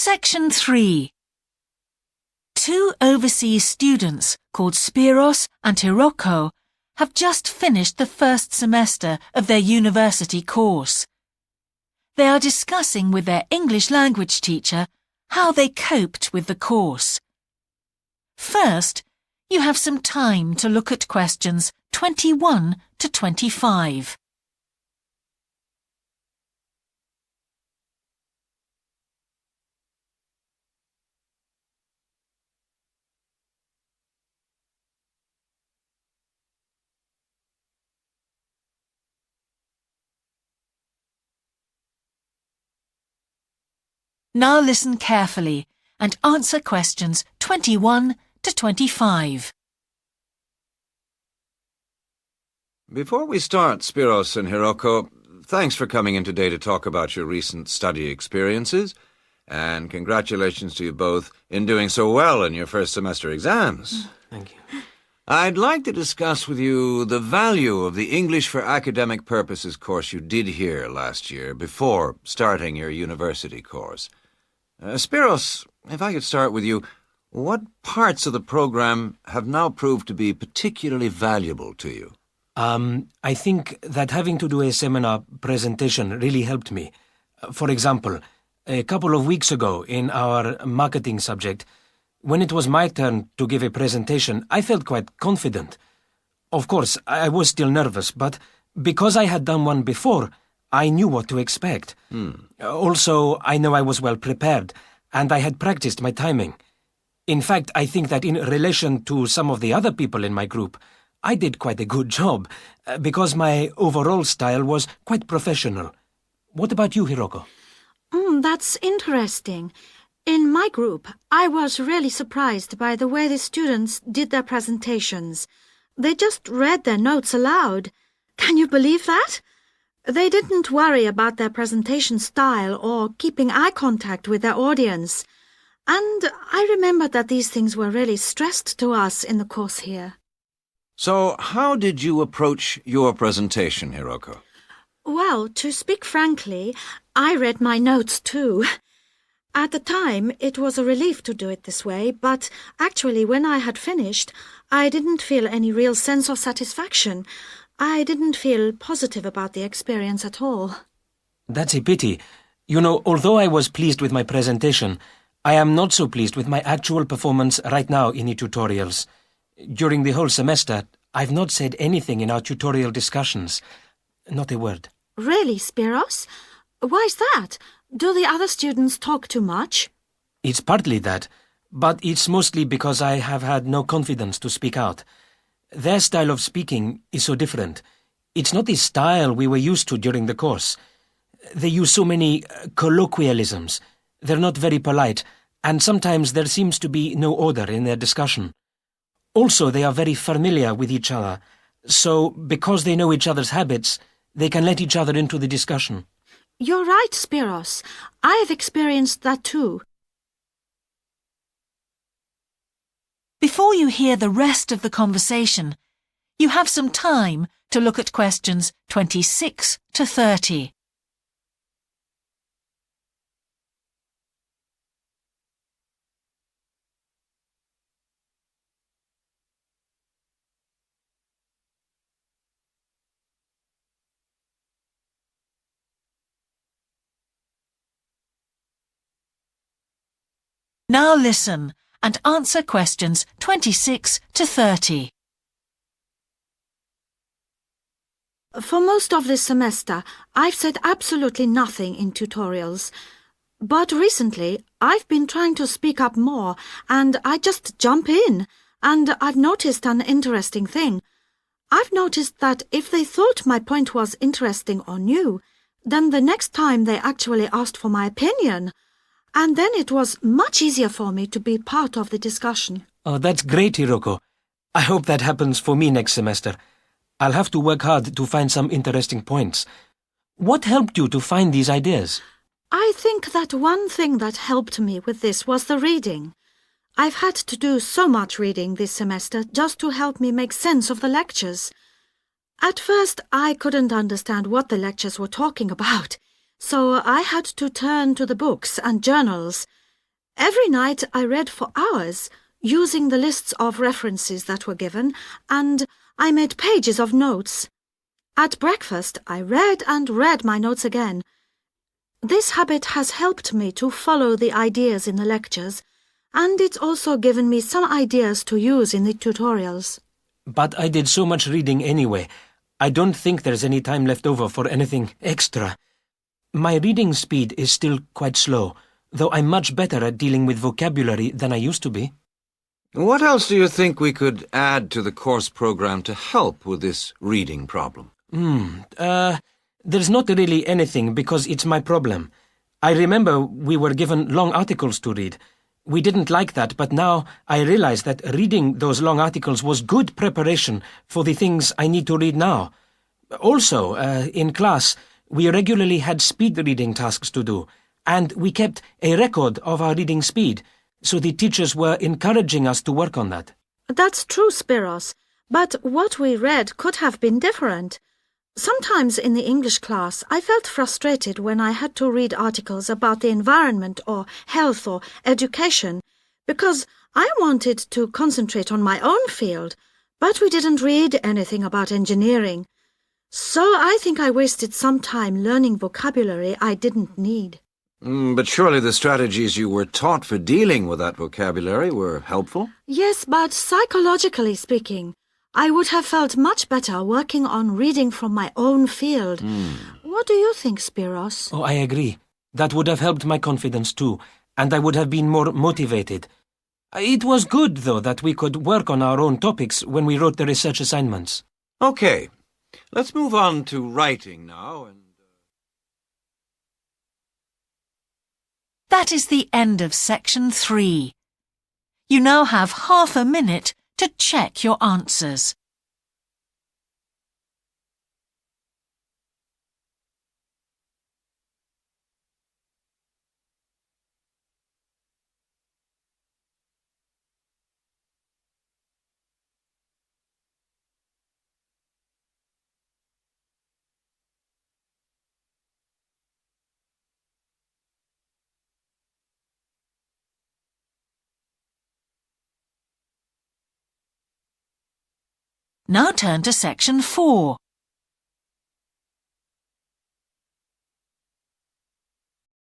Section 3. Two overseas students called Spiros and Hiroko have just finished the first semester of their university course. They are discussing with their English language teacher how they coped with the course. First, you have some time to look at questions 21 to 25. Now listen carefully and answer questions 21 to 25. Before we start, Spiros and Hiroko, thanks for coming in today to talk about your recent study experiences, and congratulations to you both in doing so well in your first semester exams. Thank you. I'd like to discuss with you the value of the English for Academic Purposes course you did here last year before starting your university course. Spiros, if I could start with you, what parts of the program have now proved to be particularly valuable to you? I think that having to do a seminar presentation really helped me. For example, a couple of weeks ago in our marketing subject, when it was my turn to give a presentation, I felt quite confident. Of course, I was still nervous, but because I had done one before, I knew what to expect. Also, I know I was well prepared, and I had practiced my timing. In fact, I think that in relation to some of the other people in my group, I did quite a good job, because my overall style was quite professional. What about you, Hiroko? That's interesting. In my group, I was really surprised by the way the students did their presentations. They just read their notes aloud. Can you believe that? They didn't worry about their presentation style or keeping eye contact with their audience. And I remember that these things were really stressed to us in the course here. So, how did you approach your presentation, Hiroko? Well, to speak frankly, I read my notes too. At the time, it was a relief to do it this way, but actually when I had finished, I didn't feel any real sense of satisfaction. I didn't feel positive about the experience at all. That's a pity. You know, although I was pleased with my presentation, I am not so pleased with my actual performance right now in the tutorials. During the whole semester, I've not said anything in our tutorial discussions. Not a word. Really, Spiros? Why's that? Do the other students talk too much? It's partly that, but it's mostly because I have had no confidence to speak out. Their style of speaking is so different. It's not the style we were used to during the course. They use so many colloquialisms. They're not very polite, and sometimes there seems to be no order in their discussion. Also, they are very familiar with each other, so because they know each other's habits, they can let each other into the discussion. You're right, Spiros. I've experienced that too. Before you hear the rest of the conversation, you have some time to look at questions 26 to 30. Now listen and answer questions 26 to 30. For most of this semester, I've said absolutely nothing in tutorials. But recently, I've been trying to speak up more, and I just jump in. And I've noticed an interesting thing. I've noticed that if they thought my point was interesting or new, then the next time they actually asked for my opinion. And then it was much easier for me to be part of the discussion. Oh, that's great, Hiroko. I hope that happens for me next semester. I'll have to work hard to find some interesting points. What helped you to find these ideas? I think that one thing that helped me with this was the reading. I've had to do so much reading this semester just to help me make sense of the lectures. At first, I couldn't understand what the lectures were talking about, so I had to turn to the books and journals. Every night I read for hours, using the lists of references that were given, and I made pages of notes. At breakfast, I read and read my notes again. This habit has helped me to follow the ideas in the lectures, and it's also given me some ideas to use in the tutorials. But I did so much reading anyway. I don't think there's any time left over for anything extra. My reading speed is still quite slow, though I'm much better at dealing with vocabulary than I used to be. What else do you think we could add to the course program to help with this reading problem? There's not really anything because it's my problem. I remember we were given long articles to read. We didn't like that, but now I realize that reading those long articles was good preparation for the things I need to read now. Also, in class, we regularly had speed reading tasks to do, and we kept a record of our reading speed, so the teachers were encouraging us to work on that. That's true, Spiros, but what we read could have been different. Sometimes in the English class, I felt frustrated when I had to read articles about the environment or health or education, because I wanted to concentrate on my own field, but we didn't read anything about engineering. So I think I wasted some time learning vocabulary I didn't need. But surely the strategies you were taught for dealing with that vocabulary were helpful? Yes, but psychologically speaking, I would have felt much better working on reading from my own field. What do you think, Spiros? Oh, I agree. That would have helped my confidence too, and I would have been more motivated. It was good, though, that we could work on our own topics when we wrote the research assignments. Okay, let's move on to writing now and... That is the end of section 3. You now have half a minute to check your answers. Now turn to section 4.